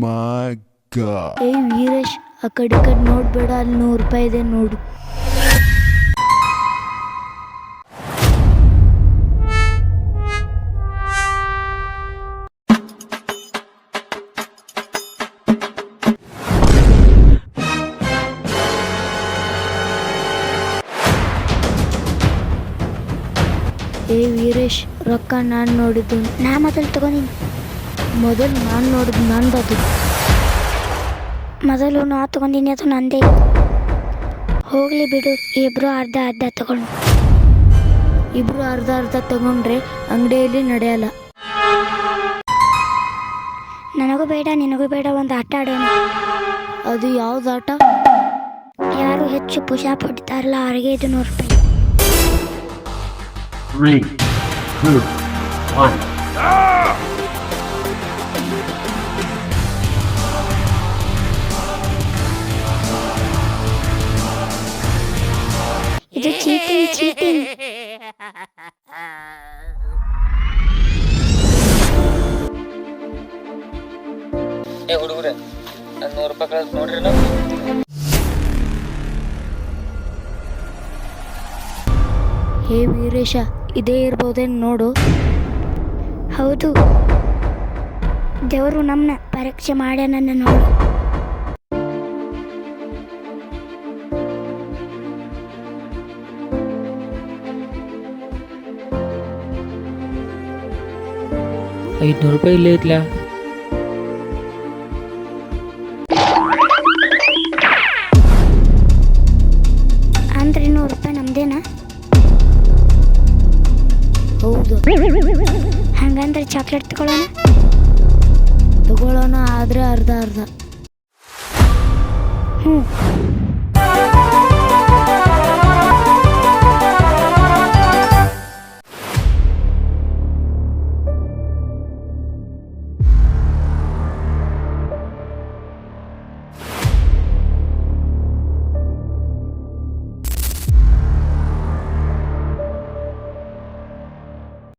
my god. ಏ ವೀರೇಶ್, ಆ ಕಡೆ ನೋಡ್ಬೇಡ, ಅಲ್ಲಿ 100 ರೂಪಾಯಿ ಇದೆ ನೋಡು. ಏ ವೀರೇಶ್, ರೊಕ್ಕ ನಾನು ನೋಡಿದ್ದು. ನಾ ಮೊದಲು ತಗೊಂಡಿನಿ. ಮೊದಲು ನಾನು ನೋಡಿದ್ದು ನಂದದು. ಮೊದಲು ನಾ ತಗೊಂಡಿನಿ, ಅದು ನಂದೇ. ಹೋಗಲಿ ಬಿಡು, ಇಬ್ರು ಅರ್ಧ ಅರ್ಧ ತಗೊಂಡು. ಇಬ್ರು ಅರ್ಧ ಅರ್ಧ ತಗೊಂಡ್ರೆ ಅಂಗಡಿಯಲ್ಲಿ ನಡೆಯಲ್ಲ. ನನಗೂ ಬೇಡ ನಿನಗೂ ಬೇಡ, ಒಂದು ಆಟ ಆಡೋಣ. ಅದು ಯಾವ್ದು ಆಟ? ಯಾರು ಹೆಚ್ಚು ಪುಷಾಪ್ ಹೊಡಿತಾರಲ್ಲ ಅವ್ರಿಗೆ 100 ರೂಪಾಯಿ. 3, 2, 1. ಇದು ಚೀಟಿಂಗ್. ಏ ಹುಡುಗರೆ, ನಾನು 100 ರೂಪಾಯಿ ಕಳ್ಸಿ ನೋಡ್ರಿ ನಾವು. ಹೇ ವೀರೇಶ, ಇದೇ ಇರ್ಬೋದೇನು ನೋಡು. ಹೌದು, ದೇವರು ನಮ್ಮನ್ನ ಪರೀಕ್ಷೆ ಮಾಡ್ಯಾನ ನೋಡು. ₹500 ಇಲ್ಲೇ ಐತ್ಲ. ಅಂದ್ರೆ 100 ರೂಪಾಯಿ ನಮ್ದೇನಾ? ಹೌದು. ಹಂಗಂದ್ರೆ ಚಾಕ್ಲೇಟ್ ತಗೊಳ್ಳೋಣ, ಆದರೆ ಅರ್ಧ ಅರ್ಧ. ಹ್ಞೂ